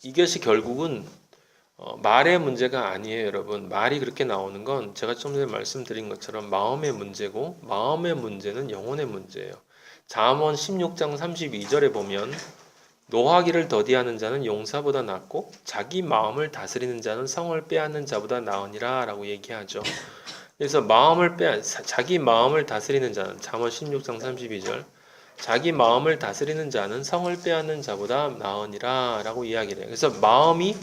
이것이 결국은 말의 문제가 아니에요, 여러분. 말이 그렇게 나오는 건 제가 좀 전에 말씀드린 것처럼 마음의 문제고, 마음의 문제는 영혼의 문제예요. 잠언 16장 32절에 보면 노하기를 더디하는 자는 용사보다 낫고 자기 마음을 다스리는 자는 성을 빼앗는 자보다 나으니라 라고 얘기하죠. 그래서 자기 마음을 다스리는 자는 잠언 16장 32절 자기 마음을 다스리는 자는 성을 빼앗는 자보다 나으니라 라고 이야기를 해요. 그래서 마음이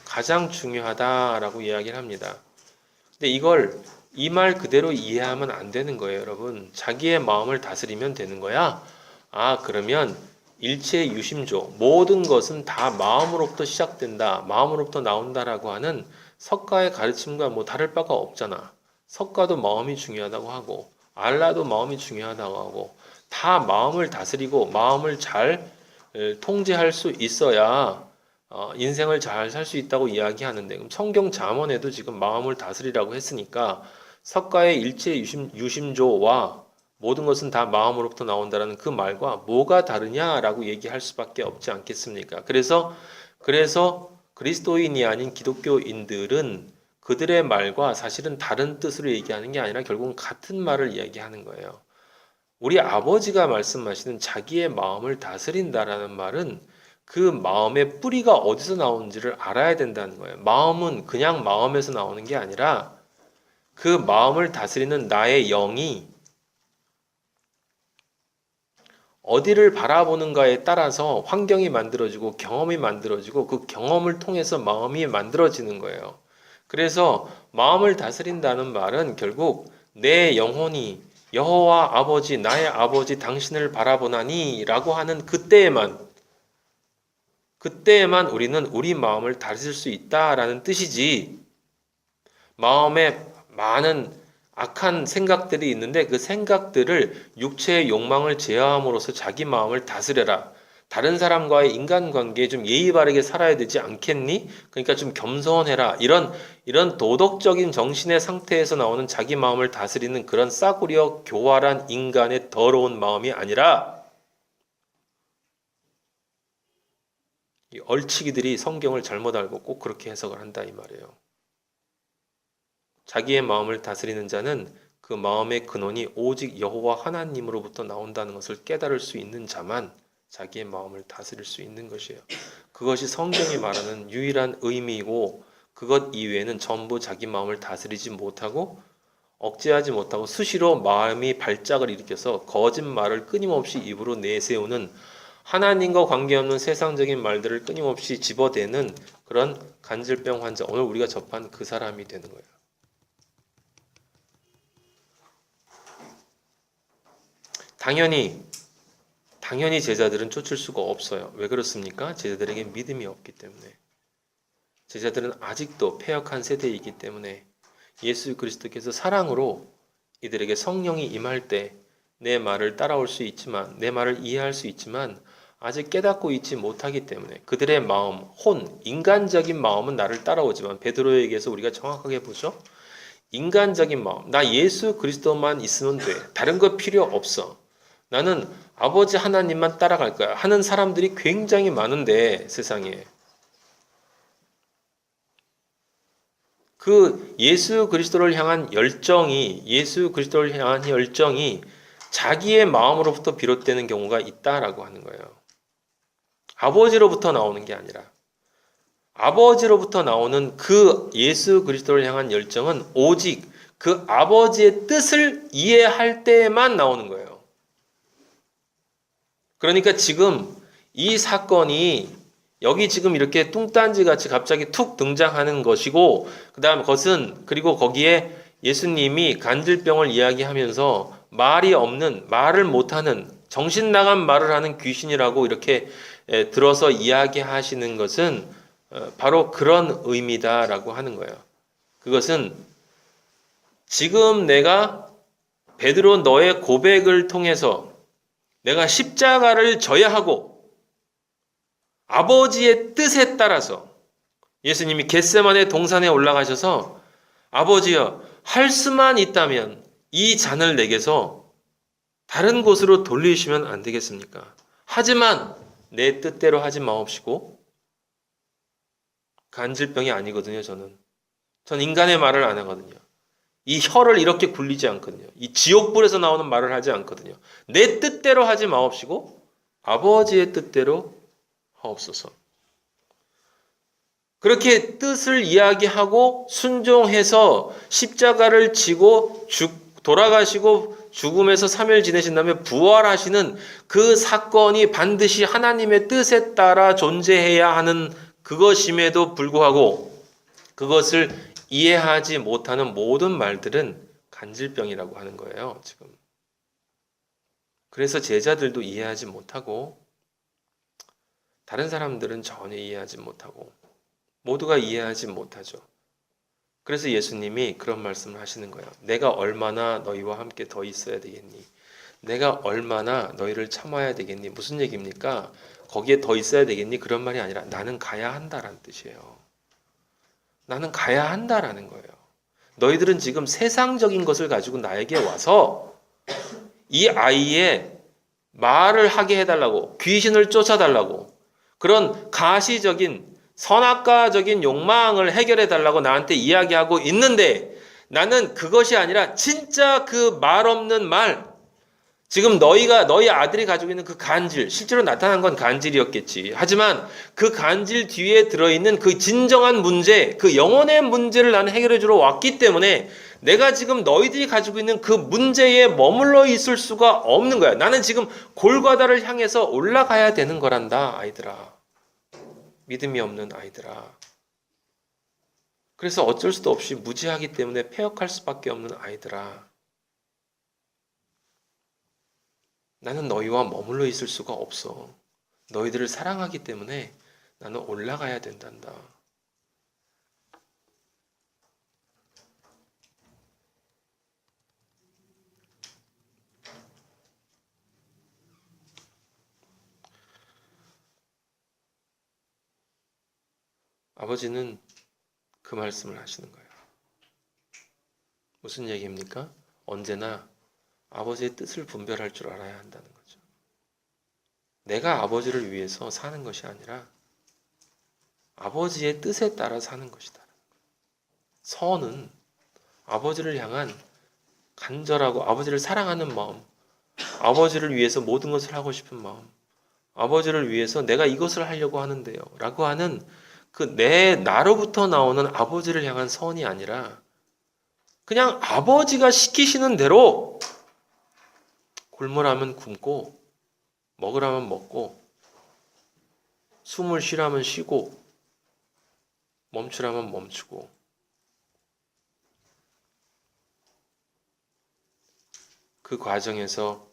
가장 중요하다라고 이야기를 합니다. 근데 이 말 그대로 이해하면 안 되는 거예요, 여러분. 자기의 마음을 다스리면 되는 거야? 그러면 일체의 유심조, 모든 것은 다 마음으로부터 시작된다, 마음으로부터 나온다라고 하는 석가의 가르침과 뭐 다를 바가 없잖아. 석가도 마음이 중요하다고 하고, 알라도 마음이 중요하다고 하고, 다 마음을 다스리고 마음을 잘 통제할 수 있어야 인생을 잘 살 수 있다고 이야기하는데, 그럼 성경 잠언에도 지금 마음을 다스리라고 했으니까 석가의 일체 유심조와 모든 것은 다 마음으로부터 나온다라는 그 말과 뭐가 다르냐라고 얘기할 수밖에 없지 않겠습니까? 그래서 그리스도인이 아닌 기독교인들은 그들의 말과 사실은 다른 뜻으로 얘기하는 게 아니라 결국은 같은 말을 이야기하는 거예요. 우리 아버지가 말씀하시는 자기의 마음을 다스린다라는 말은 그 마음의 뿌리가 어디서 나오는지를 알아야 된다는 거예요. 마음은 그냥 마음에서 나오는 게 아니라 그 마음을 다스리는 나의 영이 어디를 바라보는가에 따라서 환경이 만들어지고 경험이 만들어지고 그 경험을 통해서 마음이 만들어지는 거예요. 그래서 마음을 다스린다는 말은 결국 내 영혼이 여호와 아버지, 나의 아버지 당신을 바라보나니 라고 하는 그때에만 우리는 우리 마음을 다스릴 수 있다라는 뜻이지, 마음에 많은 악한 생각들이 있는데 그 생각들을 육체의 욕망을 제어함으로써 자기 마음을 다스려라. 다른 사람과의 인간관계에 좀 예의 바르게 살아야 되지 않겠니? 그러니까 좀 겸손해라. 이런 도덕적인 정신의 상태에서 나오는 자기 마음을 다스리는 그런 싸구려 교활한 인간의 더러운 마음이 아니라, 이 얼치기들이 성경을 잘못 알고 꼭 그렇게 해석을 한다 이 말이에요. 자기의 마음을 다스리는 자는 그 마음의 근원이 오직 여호와 하나님으로부터 나온다는 것을 깨달을 수 있는 자만 자기의 마음을 다스릴 수 있는 것이에요. 그것이 성경이 말하는 유일한 의미이고, 그것 이외에는 전부 자기 마음을 다스리지 못하고 억제하지 못하고 수시로 마음이 발작을 일으켜서 거짓말을 끊임없이 입으로 내세우는, 하나님과 관계없는 세상적인 말들을 끊임없이 집어대는 그런 간질병 환자, 오늘 우리가 접한 그 사람이 되는 거예요. 당연히 제자들은 쫓을 수가 없어요. 왜 그렇습니까? 제자들에게 믿음이 없기 때문에. 제자들은 아직도 패역한 세대이기 때문에 예수 그리스도께서 사랑으로 이들에게 성령이 임할 때 내 말을 따라올 수 있지만, 내 말을 이해할 수 있지만 아직 깨닫고 있지 못하기 때문에 그들의 마음, 인간적인 마음은 나를 따라오지만, 베드로에게서 우리가 정확하게 보죠. 인간적인 마음, 나 예수 그리스도만 있으면 돼. 다른 거 필요 없어. 나는 아버지 하나님만 따라갈 거야 하는 사람들이 굉장히 많은데, 세상에. 그 예수 그리스도를 향한 열정이 자기의 마음으로부터 비롯되는 경우가 있다라고 하는 거예요. 아버지로부터 나오는 게 아니라, 아버지로부터 나오는 그 예수 그리스도를 향한 열정은 오직 그 아버지의 뜻을 이해할 때에만 나오는 거예요. 그러니까 지금 이 사건이 여기 지금 이렇게 뚱딴지 같이 갑자기 툭 등장하는 것이고, 그리고 거기에 예수님이 간질병을 이야기하면서 말을 못하는, 정신 나간 말을 하는 귀신이라고 이렇게 들어서 이야기하시는 것은 바로 그런 의미다라고 하는 거예요. 그것은 지금 내가 베드로 너의 고백을 통해서 내가 십자가를 져야 하고, 아버지의 뜻에 따라서 예수님이 겟세마네 동산에 올라가셔서 아버지여, 할 수만 있다면 이 잔을 내게서 다른 곳으로 돌리시면 안 되겠습니까? 하지만 내 뜻대로 하지 마옵시고. 간질병이 아니거든요, 저는. 전 인간의 말을 안 하거든요. 이 혀를 이렇게 굴리지 않거든요. 이 지옥불에서 나오는 말을 하지 않거든요. 내 뜻대로 하지 마옵시고 아버지의 뜻대로 하옵소서. 그렇게 뜻을 이야기하고 순종해서 십자가를 지고 돌아가시고 죽음에서 3일 지내신 다음에 부활하시는 그 사건이 반드시 하나님의 뜻에 따라 존재해야 하는 그것임에도 불구하고 그것을 이해하지 못하는 모든 말들은 간질병이라고 하는 거예요, 지금. 그래서 제자들도 이해하지 못하고 다른 사람들은 전혀 이해하지 못하고 모두가 이해하지 못하죠. 그래서 예수님이 그런 말씀을 하시는 거예요. 내가 얼마나 너희와 함께 더 있어야 되겠니? 내가 얼마나 너희를 참아야 되겠니? 무슨 얘기입니까? 거기에 더 있어야 되겠니? 그런 말이 아니라 나는 가야 한다라는 뜻이에요. 나는 가야 한다라는 거예요. 너희들은 지금 세상적인 것을 가지고 나에게 와서 이 아이의 말을 하게 해달라고, 귀신을 쫓아달라고, 그런 가시적인 선악과적인 욕망을 해결해달라고 나한테 이야기하고 있는데 나는 그것이 아니라 진짜 그 말 없는 말, 지금 너희 아들이 가지고 있는 그 간질, 실제로 나타난 건 간질이었겠지. 하지만 그 간질 뒤에 들어있는 그 진정한 문제, 그 영혼의 문제를 나는 해결해 주러 왔기 때문에 내가 지금 너희들이 가지고 있는 그 문제에 머물러 있을 수가 없는 거야. 나는 지금 골과다를 향해서 올라가야 되는 거란다, 아이들아. 믿음이 없는 아이들아. 그래서 어쩔 수도 없이 무지하기 때문에 폐역할 수밖에 없는 아이들아. 나는 너희와 머물러 있을 수가 없어. 너희들을 사랑하기 때문에 나는 올라가야 된단다. 아버지는 그 말씀을 하시는 거예요. 무슨 얘기입니까? 언제나 아버지의 뜻을 분별할 줄 알아야 한다는 거죠. 내가 아버지를 위해서 사는 것이 아니라 아버지의 뜻에 따라 사는 것이다. 선은 아버지를 향한 간절하고 아버지를 사랑하는 마음, 아버지를 위해서 모든 것을 하고 싶은 마음, 아버지를 위해서 내가 이것을 하려고 하는데요 라고 하는 그 나로부터 나오는 아버지를 향한 선이 아니라 그냥 아버지가 시키시는 대로 굶으라면 굶고 먹으라면 먹고 숨을 쉬라면 쉬고 멈추라면 멈추고 그 과정에서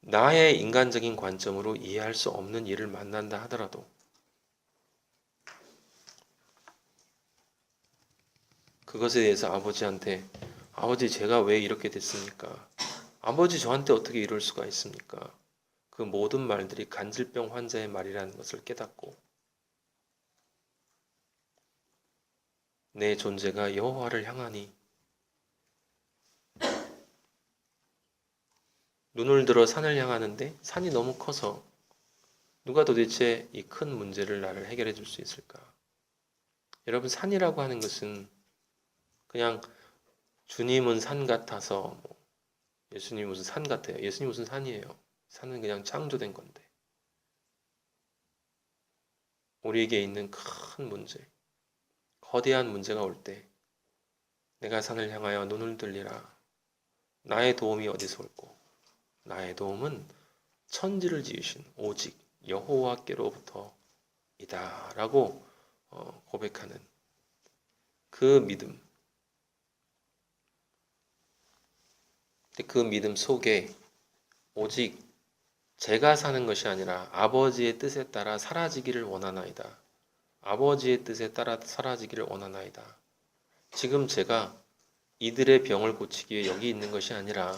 나의 인간적인 관점으로 이해할 수 없는 일을 만난다 하더라도 그것에 대해서 아버지한테 아버지 제가 왜 이렇게 됐습니까? 아버지 저한테 어떻게 이럴 수가 있습니까? 그 모든 말들이 간질병 환자의 말이라는 것을 깨닫고 내 존재가 여호와를 향하니 눈을 들어 산을 향하는데 산이 너무 커서 누가 도대체 이 큰 문제를 나를 해결해 줄 수 있을까? 여러분 산이라고 하는 것은 그냥 주님은 산 같아서 예수님 무슨 산 같아요. 예수님 무슨 산이에요. 산은 그냥 창조된 건데. 우리에게 있는 큰 문제, 거대한 문제가 올 때 내가 산을 향하여 눈을 들리라. 나의 도움이 어디서 올고 나의 도움은 천지를 지으신 오직 여호와께로부터 이다 라고 고백하는 그 믿음. 그 믿음 속에 오직 제가 사는 것이 아니라 아버지의 뜻에 따라 사라지기를 원하나이다. 아버지의 뜻에 따라 사라지기를 원하나이다. 지금 제가 이들의 병을 고치기 위해 여기 있는 것이 아니라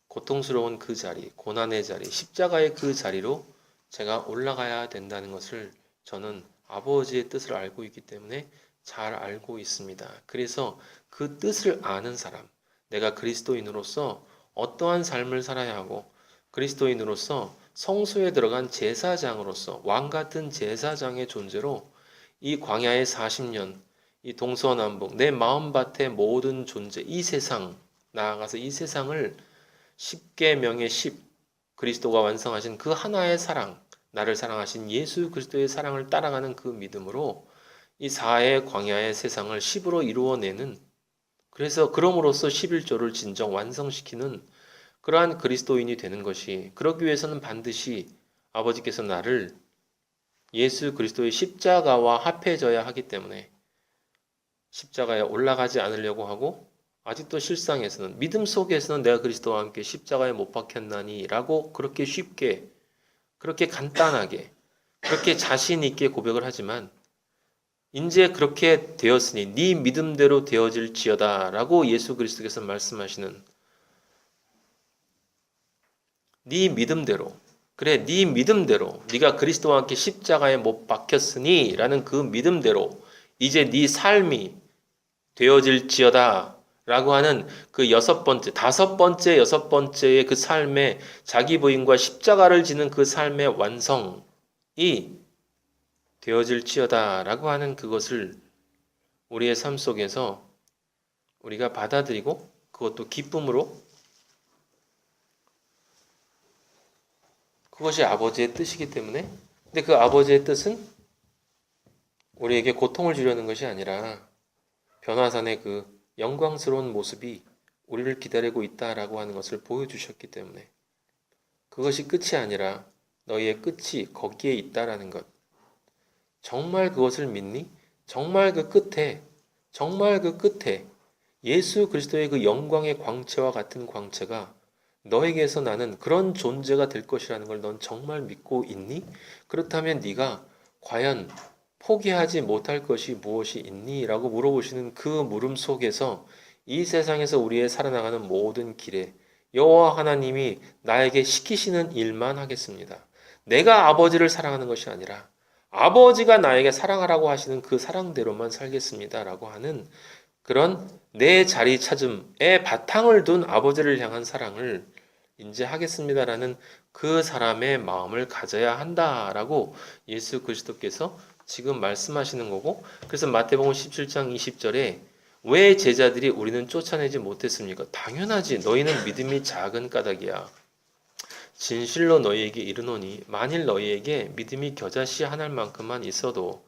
고통스러운 그 자리, 고난의 자리, 십자가의 그 자리로 제가 올라가야 된다는 것을 저는 아버지의 뜻을 알고 있기 때문에 잘 알고 있습니다. 그래서 그 뜻을 아는 사람, 내가 그리스도인으로서 어떠한 삶을 살아야 하고 그리스도인으로서 성소에 들어간 제사장으로서 왕 같은 제사장의 존재로 이 광야의 40년, 이 동서남북 내 마음밭의 모든 존재, 이 세상 나아가서 이 세상을 십계명의 10 그리스도가 완성하신 그 하나의 사랑, 나를 사랑하신 예수 그리스도의 사랑을 따라가는 그 믿음으로 이 사해 광야의 세상을 10으로 이루어내는, 그래서 그럼으로써 11조를 진정 완성시키는 그러한 그리스도인이 되는 것이, 그러기 위해서는 반드시 아버지께서 나를 예수 그리스도의 십자가와 합해져야 하기 때문에 십자가에 올라가지 않으려고 하고, 아직도 실상에서는 믿음 속에서는 내가 그리스도와 함께 십자가에 못 박혔나니 라고 그렇게 쉽게, 그렇게 간단하게, 그렇게 자신 있게 고백을 하지만, 이제 그렇게 되었으니 네 믿음대로 되어질지어다 라고 예수 그리스도께서 말씀하시는, 네 믿음대로, 그래 네 믿음대로, 네가 그리스도와 함께 십자가에 못 박혔으니 라는 그 믿음대로 이제 네 삶이 되어질지어다 라고 하는 그 여섯 번째, 다섯 번째, 여섯 번째의 그 삶의 자기 부인과 십자가를 지는 그 삶의 완성이 되어질지어다 라고 하는 그것을 우리의 삶 속에서 우리가 받아들이고, 그것도 기쁨으로, 그것이 아버지의 뜻이기 때문에, 근데 그 아버지의 뜻은 우리에게 고통을 주려는 것이 아니라 변화산의 그 영광스러운 모습이 우리를 기다리고 있다라고 하는 것을 보여주셨기 때문에, 그것이 끝이 아니라 너희의 끝이 거기에 있다라는 것. 정말 그것을 믿니? 정말 그 끝에, 정말 그 끝에 예수 그리스도의 그 영광의 광채와 같은 광채가 너에게서 나는 그런 존재가 될 것이라는 걸 넌 정말 믿고 있니? 그렇다면 네가 과연 포기하지 못할 것이 무엇이 있니? 라고 물어보시는 그 물음 속에서 이 세상에서 우리의 살아나가는 모든 길에 여호와 하나님이 나에게 시키시는 일만 하겠습니다. 내가 아버지를 사랑하는 것이 아니라 아버지가 나에게 사랑하라고 하시는 그 사랑대로만 살겠습니다. 라고 하는 그런 내 자리 찾음에 바탕을 둔 아버지를 향한 사랑을 인지하겠습니다라는 그 사람의 마음을 가져야 한다라고 예수 그리스도께서 지금 말씀하시는 거고, 그래서 마태복음 17장 20절에 왜 제자들이 우리는 쫓아내지 못했습니까? 당연하지. 너희는 믿음이 작은 까닭이야. 진실로 너희에게 이르노니 만일 너희에게 믿음이 겨자씨 한 알만큼만 있어도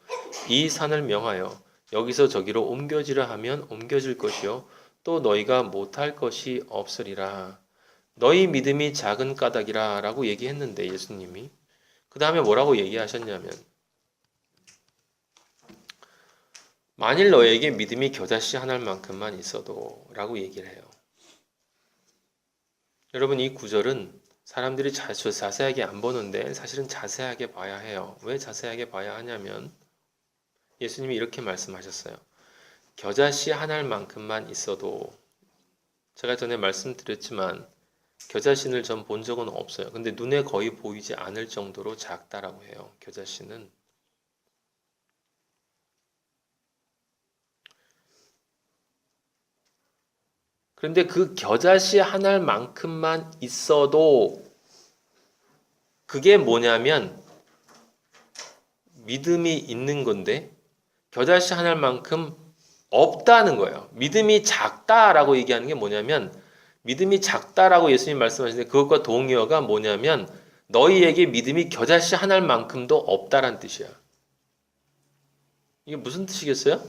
이 산을 명하여 여기서 저기로 옮겨지라 하면 옮겨질 것이요 또 너희가 못할 것이 없으리라. 너희 믿음이 작은 까닭이라 라고 얘기했는데, 예수님이 그 다음에 뭐라고 얘기하셨냐면, 만일 너에게 믿음이 겨자씨 한 알만큼만 있어도 라고 얘기를 해요. 여러분, 이 구절은 사람들이 자세하게 안 보는데 사실은 자세하게 봐야 해요. 왜 자세하게 봐야 하냐면, 예수님이 이렇게 말씀하셨어요. 겨자씨 한 알만큼만 있어도, 제가 전에 말씀드렸지만 겨자씨를 전 본 적은 없어요. 근데 눈에 거의 보이지 않을 정도로 작다라고 해요. 겨자씨는. 그런데 그 겨자씨 한 알만큼만 있어도 그게 뭐냐면 믿음이 있는 건데, 겨자씨 한 알만큼 없다는 거예요. 믿음이 작다라고 얘기하는 게 뭐냐면, 믿음이 작다라고 예수님 말씀하시는데 그것과 동의어가 뭐냐면 너희에게 믿음이 겨자씨 한 알만큼도 없다란 뜻이야. 이게 무슨 뜻이겠어요?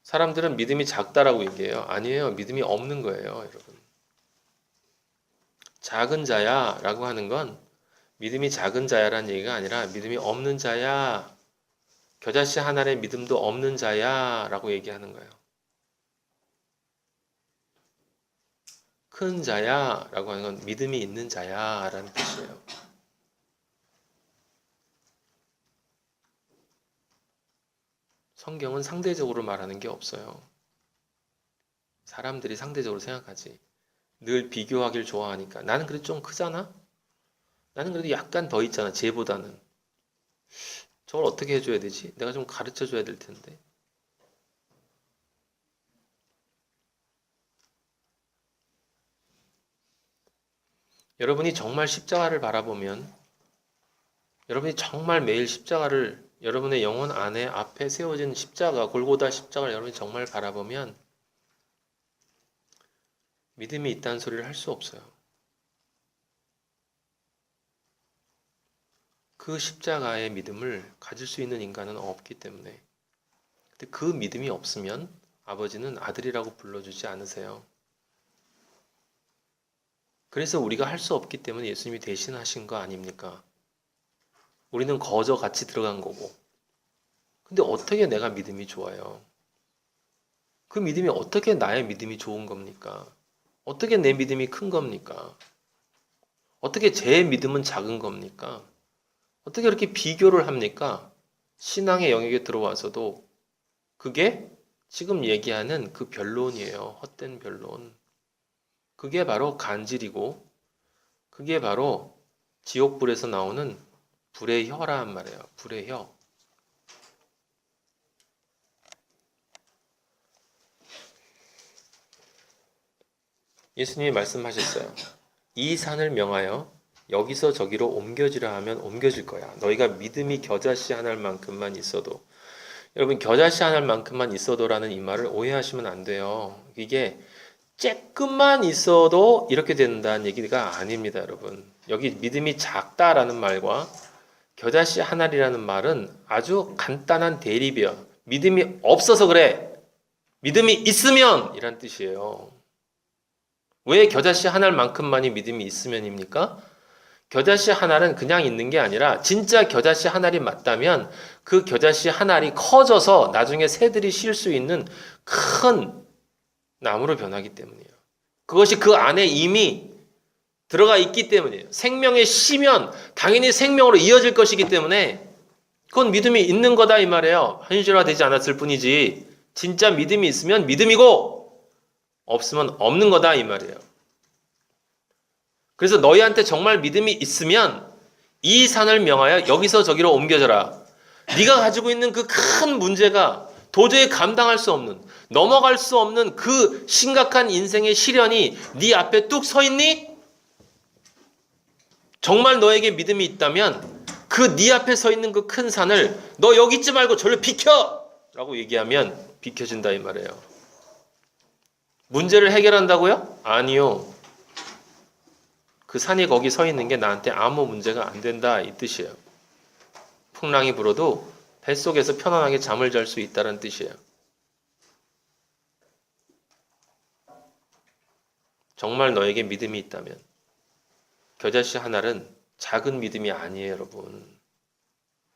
사람들은 믿음이 작다라고 얘기해요. 아니에요. 믿음이 없는 거예요, 여러분. 작은 자야 라고 하는 건 믿음이 작은 자야라는 얘기가 아니라 믿음이 없는 자야, 겨자씨 한 알의 믿음도 없는 자야 라고 얘기하는 거예요. 큰 자야 라고 하는 건 믿음이 있는 자야 라는 뜻이에요. 성경은 상대적으로 말하는 게 없어요. 사람들이 상대적으로 생각하지. 늘 비교하길 좋아하니까. 나는 그래도 좀 크잖아? 나는 그래도 약간 더 있잖아, 쟤보다는. 저걸 어떻게 해줘야 되지? 내가 좀 가르쳐 줘야 될 텐데. 여러분이 정말 십자가를 바라보면, 여러분이 정말 매일 십자가를, 여러분의 영혼 안에 앞에 세워진 십자가, 골고다 십자가를 여러분이 정말 바라보면 믿음이 있다는 소리를 할 수 없어요. 그 십자가의 믿음을 가질 수 있는 인간은 없기 때문에. 근데 그 믿음이 없으면 아버지는 아들이라고 불러주지 않으세요. 그래서 우리가 할 수 없기 때문에 예수님이 대신하신 거 아닙니까? 우리는 거저 같이 들어간 거고. 근데 어떻게 내가 믿음이 좋아요? 그 믿음이 어떻게 나의 믿음이 좋은 겁니까? 어떻게 내 믿음이 큰 겁니까? 어떻게 제 믿음은 작은 겁니까? 어떻게 이렇게 비교를 합니까? 신앙의 영역에 들어와서도 그게 지금 얘기하는 그 변론이에요. 헛된 변론. 그게 바로 간질이고 그게 바로 지옥불에서 나오는 불의 혀란 말이에요. 불의 혀. 예수님이 말씀하셨어요. 이 산을 명하여 여기서 저기로 옮겨지라 하면 옮겨질 거야. 너희가 믿음이 겨자씨 하나만큼만 있어도. 여러분 겨자씨 하나만큼만 있어도라는 이 말을 오해하시면 안 돼요. 이게 쬐끔만 있어도 이렇게 된다는 얘기가 아닙니다, 여러분. 여기 믿음이 작다라는 말과 겨자씨 하나리라는 말은 아주 간단한 대립이에요. 믿음이 없어서 그래. 믿음이 있으면 이란 뜻이에요. 왜 겨자씨 하나만큼만이 믿음이 있으면입니까? 겨자씨 하나는 그냥 있는 게 아니라 진짜 겨자씨 하나이 맞다면 그 겨자씨 하나이 커져서 나중에 새들이 쉴 수 있는 큰 나무로 변하기 때문이에요. 그것이 그 안에 이미 들어가 있기 때문이에요. 생명의 씨면 당연히 생명으로 이어질 것이기 때문에 그건 믿음이 있는 거다 이 말이에요. 현실화되지 않았을 뿐이지 진짜 믿음이 있으면 믿음이고 없으면 없는 거다 이 말이에요. 그래서 너희한테 정말 믿음이 있으면 이 산을 명하여 여기서 저기로 옮겨져라. 네가 가지고 있는 그 큰 문제가 도저히 감당할 수 없는 넘어갈 수 없는 그 심각한 인생의 시련이 네 앞에 뚝 서 있니? 정말 너에게 믿음이 있다면 그 네 앞에 서 있는 그 큰 산을 너 여기 있지 말고 저리로 비켜! 라고 얘기하면 비켜진다 이 말이에요. 문제를 해결한다고요? 아니요. 그 산이 거기 서 있는 게 나한테 아무 문제가 안 된다 이 뜻이에요. 풍랑이 불어도 뱃속에서 편안하게 잠을 잘 수 있다는 뜻이에요. 정말 너에게 믿음이 있다면 겨자씨 하나는 작은 믿음이 아니에요, 여러분.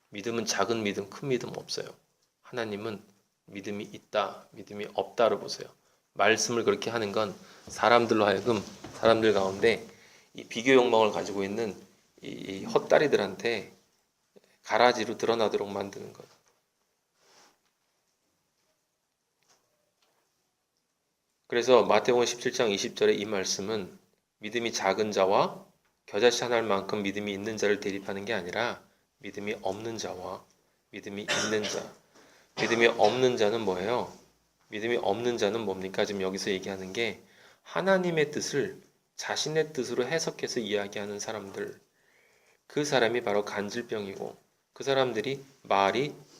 믿음은 작은 믿음, 큰 믿음 없어요. 하나님은 믿음이 있다, 믿음이 없다로 보세요. 말씀을 그렇게 하는 건 사람들로 하여금 사람들 가운데 이 비교 욕망을 가지고 있는 이 헛다리들한테 가라지로 드러나도록 만드는 거예요. 그래서 마태복음 17장 20절에 이 말씀은 믿음이 작은 자와 겨자씨 하나만큼 믿음이 있는 자를 대립하는 게 아니라 믿음이 없는 자와 믿음이 있는 자. 믿음이 없는 자는 뭐예요? 믿음이 없는 자는 뭡니까? 지금 여기서 얘기하는 게 하나님의 뜻을 자신의 뜻으로 해석해서 이야기하는 사람들. 그 사람이 바로 간질병이고 그 사람들이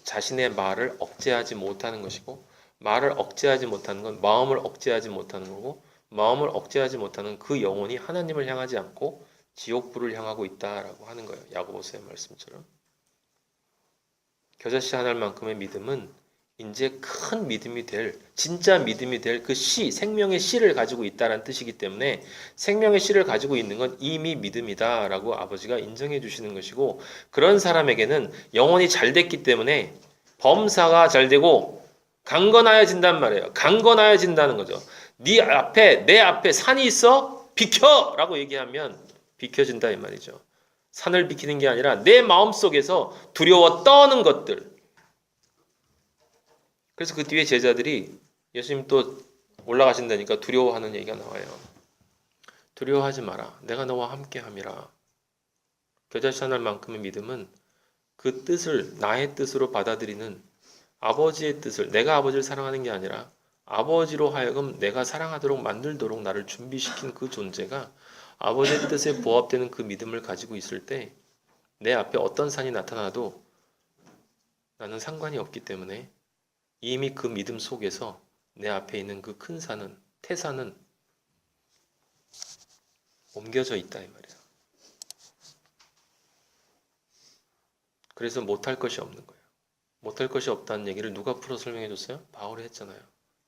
자신의 말을 억제하지 못하는 것이고 말을 억제하지 못하는 건 마음을 억제하지 못하는 거고 마음을 억제하지 못하는 그 영혼이 하나님을 향하지 않고 지옥불을 향하고 있다라고 하는 거예요. 야고보서의 말씀처럼. 겨자씨 하나만큼의 믿음은 이제 큰 믿음이 될, 진짜 믿음이 될 그 생명의 씨를 가지고 있다는 뜻이기 때문에 생명의 씨를 가지고 있는 건 이미 믿음이다라고 아버지가 인정해 주시는 것이고 그런 사람에게는 영혼이 잘 됐기 때문에 범사가 잘 되고 강건하여진단 말이에요. 강건하여진다는 거죠. 내 앞에 산이 있어? 비켜! 라고 얘기하면 비켜진다 이 말이죠. 산을 비키는 게 아니라 내 마음속에서 두려워 떠는 것들. 그래서 그 뒤에 제자들이 예수님 또 올라가신다니까 두려워하는 얘기가 나와요. 두려워하지 마라. 내가 너와 함께 함이라. 겨자씨 하나만큼의 믿음은 그 뜻을 나의 뜻으로 받아들이는 아버지의 뜻을 내가 아버지를 사랑하는 게 아니라 아버지로 하여금 내가 사랑하도록 만들도록 나를 준비시킨 그 존재가 아버지의 뜻에 부합되는 그 믿음을 가지고 있을 때 내 앞에 어떤 산이 나타나도 나는 상관이 없기 때문에 이미 그 믿음 속에서 내 앞에 있는 그 큰 산은, 태산은 옮겨져 있다 이 말이야. 그래서 못할 것이 없는 거예요. 못할 것이 없다는 얘기를 누가 풀어 설명해 줬어요? 바울이 했잖아요.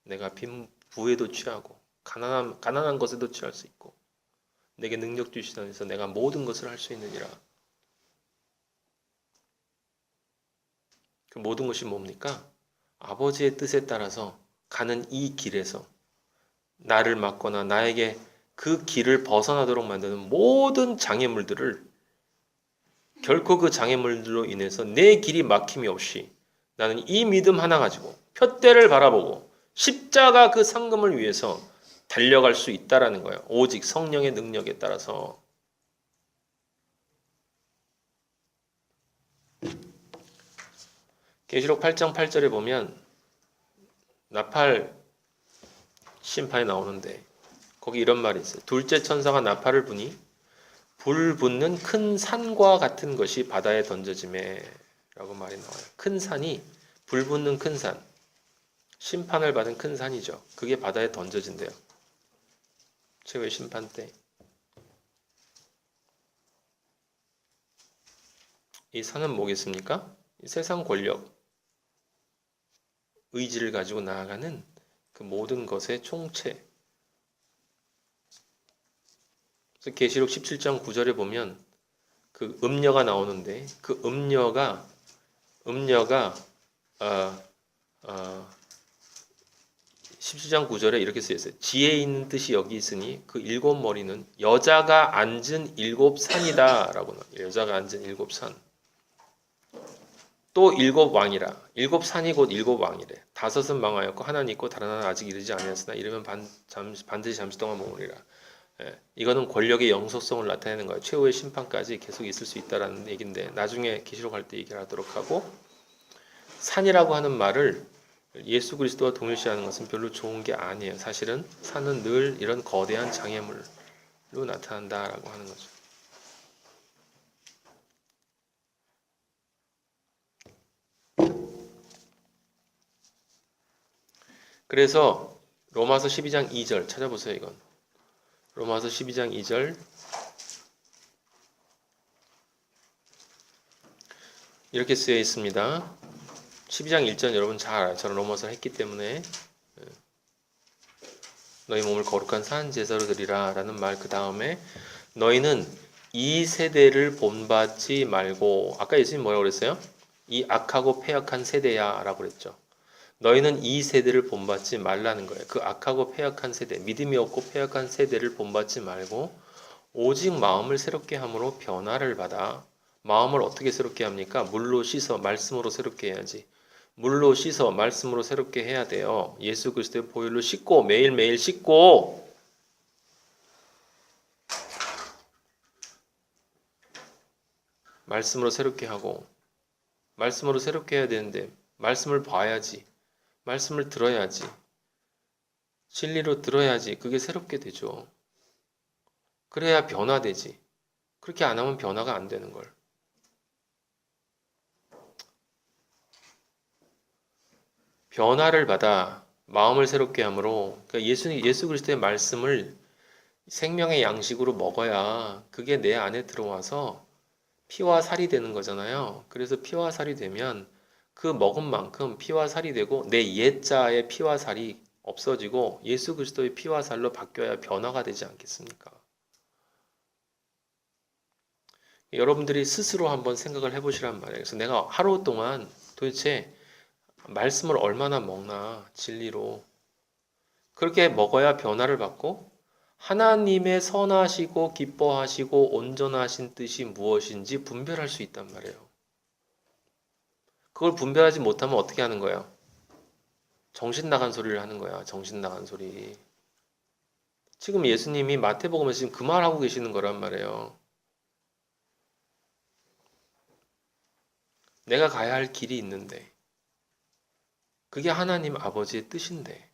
내가 빈 부에도 취하고 가난한 것에도 취할 수 있고 내게 능력 주시다 해서 내가 모든 것을 할 수 있느니라. 그 모든 것이 뭡니까? 아버지의 뜻에 따라서 가는 이 길에서 나를 막거나 나에게 그 길을 벗어나도록 만드는 모든 장애물들을 결코 그 장애물들로 인해서 내 길이 막힘이 없이 나는 이 믿음 하나 가지고 푯대를 바라보고 십자가 그 상금을 위해서 달려갈 수 있다라는 거예요. 오직 성령의 능력에 따라서. 계시록 8장 8절에 보면 나팔 심판이 나오는데 거기 이런 말이 있어요. 둘째 천사가 나팔을 부니 불 붙는 큰 산과 같은 것이 바다에 던져지매 라고 말이 나와요. 큰 산이 불 붙는 큰 산, 심판을 받은 큰 산이죠. 그게 바다에 던져진대요. 최후의 심판 때. 이 산은 뭐겠습니까? 이 세상 권력, 의지를 가지고 나아가는 그 모든 것의 총체. 그래서 계시록 17장 9절에 보면 그 음녀가 나오는데 그 음녀가 17장 9절에 이렇게 쓰여있어요. 지혜 있는 뜻이 여기 있으니 그 일곱 머리는 여자가 앉은 일곱 산이다 라고 나와요. 여자가 앉은 일곱 산. 또 일곱 왕이라. 일곱 산이 곧 일곱 왕이래. 다섯은 망하였고 하나는 있고 다른 하나는 아직 이르지 아니하였으나 이르면 반드시 잠시 동안 머무리라. 예, 이거는 권력의 영속성을 나타내는 거예요. 최후의 심판까지 계속 있을 수 있다라는 얘기인데 나중에 계시록 할 때 얘기를 하도록 하고 산이라고 하는 말을 예수 그리스도와 동일시하는 것은 별로 좋은 게 아니에요. 사실은 산은 늘 이런 거대한 장애물로 나타난다라고 하는 거죠. 그래서 로마서 12장 2절 찾아보세요. 이건 로마서 12장 2절 이렇게 쓰여 있습니다. 12장 1절 여러분 잘 알아요. 저는 로마서를 했기 때문에 너희 몸을 거룩한 산 제사로 드리라 라는 말 그 다음에 너희는 이 세대를 본받지 말고 아까 예수님 뭐라고 그랬어요? 이 악하고 패역한 세대야 라고 그랬죠. 너희는 이 세대를 본받지 말라는 거예요. 그 악하고 패역한 세대, 믿음이 없고 패역한 세대를 본받지 말고 오직 마음을 새롭게 함으로 변화를 받아. 마음을 어떻게 새롭게 합니까? 물로 씻어 말씀으로 새롭게 해야지. 물로 씻어 말씀으로 새롭게 해야 돼요. 예수 그리스도의 보혈로 씻고 매일매일 씻고 말씀으로 새롭게 하고 말씀으로 새롭게 해야 되는데 말씀을 봐야지. 말씀을 들어야지. 진리로 들어야지. 그게 새롭게 되죠. 그래야 변화되지. 그렇게 안 하면 변화가 안 되는 걸. 변화를 받아 마음을 새롭게 함으로 그러니까 예수 그리스도의 말씀을 생명의 양식으로 먹어야 그게 내 안에 들어와서 피와 살이 되는 거잖아요. 그래서 피와 살이 되면 그 먹은 만큼 피와 살이 되고 내 옛자의 피와 살이 없어지고 예수 그리스도의 피와 살로 바뀌어야 변화가 되지 않겠습니까? 여러분들이 스스로 한번 생각을 해보시란 말이에요. 그래서 내가 하루 동안 도대체 말씀을 얼마나 먹나 진리로 그렇게 먹어야 변화를 받고 하나님의 선하시고 기뻐하시고 온전하신 뜻이 무엇인지 분별할 수 있단 말이에요. 그걸 분별하지 못하면 어떻게 하는 거예요? 정신 나간 소리를 하는 거야. 정신 나간 소리. 지금 예수님이 마태복음에서 지금 그 말하고 계시는 거란 말이에요. 내가 가야 할 길이 있는데 그게 하나님 아버지의 뜻인데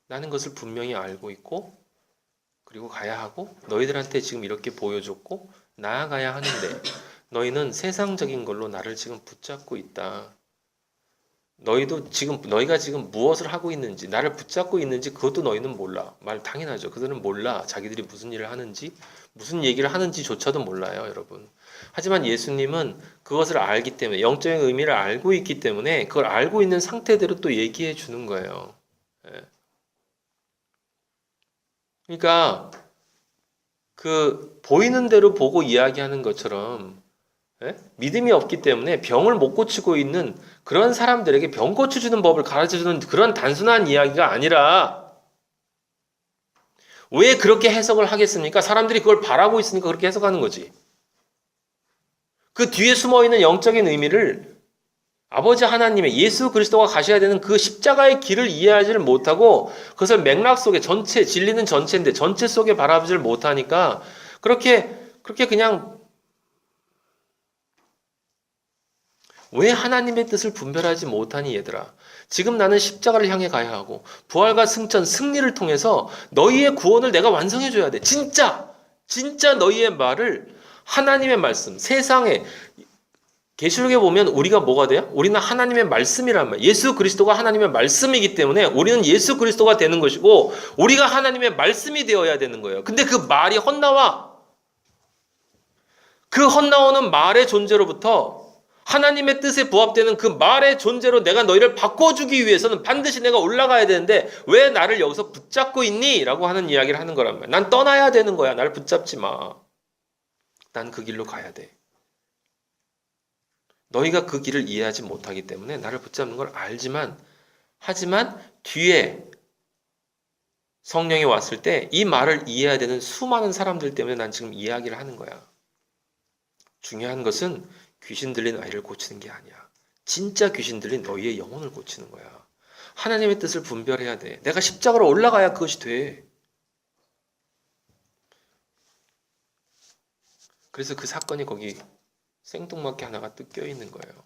나는 것을 분명히 알고 있고 그리고 가야 하고 너희들한테 지금 이렇게 보여줬고 나아가야 하는데 너희는 세상적인 걸로 나를 지금 붙잡고 있다. 너희가 지금 무엇을 하고 있는지, 나를 붙잡고 있는지 그것도 너희는 몰라. 말 당연하죠. 그들은 몰라. 자기들이 무슨 일을 하는지, 무슨 얘기를 하는지조차도 몰라요, 여러분. 하지만 예수님은 그것을 알기 때문에, 영적인 의미를 알고 있기 때문에 그걸 알고 있는 상태대로 또 얘기해 주는 거예요. 예. 그러니까 그 보이는 대로 보고 이야기하는 것처럼 예? 믿음이 없기 때문에 병을 못 고치고 있는 그런 사람들에게 병 고쳐주는 법을 가르쳐주는 그런 단순한 이야기가 아니라 왜 그렇게 해석을 하겠습니까? 사람들이 그걸 바라고 있으니까 그렇게 해석하는 거지. 그 뒤에 숨어있는 영적인 의미를 아버지 하나님의 예수 그리스도가 가셔야 되는 그 십자가의 길을 이해하지를 못하고 그것을 맥락 속에 전체, 진리는 전체인데 전체 속에 바라보지를 못하니까 그렇게 그냥 왜 하나님의 뜻을 분별하지 못하니 얘들아. 지금 나는 십자가를 향해 가야 하고 부활과 승천, 승리를 통해서 너희의 구원을 내가 완성해 줘야 돼. 진짜 너희의 말을 하나님의 말씀, 세상에 계시록에 보면 우리가 뭐가 돼요? 우리는 하나님의 말씀이란 말이에요. 예수 그리스도가 하나님의 말씀이기 때문에 우리는 예수 그리스도가 되는 것이고 우리가 하나님의 말씀이 되어야 되는 거예요. 근데 그 말이 헛나와. 그 헛나오는 말의 존재로부터 하나님의 뜻에 부합되는 그 말의 존재로 내가 너희를 바꿔주기 위해서는 반드시 내가 올라가야 되는데 왜 나를 여기서 붙잡고 있니? 라고 하는 이야기를 하는 거란 말이야. 난 떠나야 되는 거야. 나를 붙잡지 마. 난 그 길로 가야 돼. 너희가 그 길을 이해하지 못하기 때문에 나를 붙잡는 걸 알지만 하지만 뒤에 성령이 왔을 때 이 말을 이해해야 되는 수많은 사람들 때문에 난 지금 이야기를 하는 거야. 중요한 것은 귀신 들린 아이를 고치는 게 아니야. 진짜 귀신 들린 너희의 영혼을 고치는 거야. 하나님의 뜻을 분별해야 돼. 내가 십자가로 올라가야 그것이 돼. 그래서 그 사건이 거기 생뚱맞게 하나가 뜯겨 있는 거예요.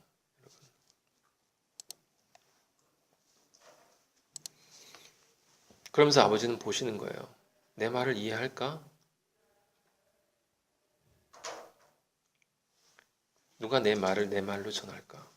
그러면서 아버지는 보시는 거예요. 내 말을 이해할까? 누가 내 말을 내 말로 전할까?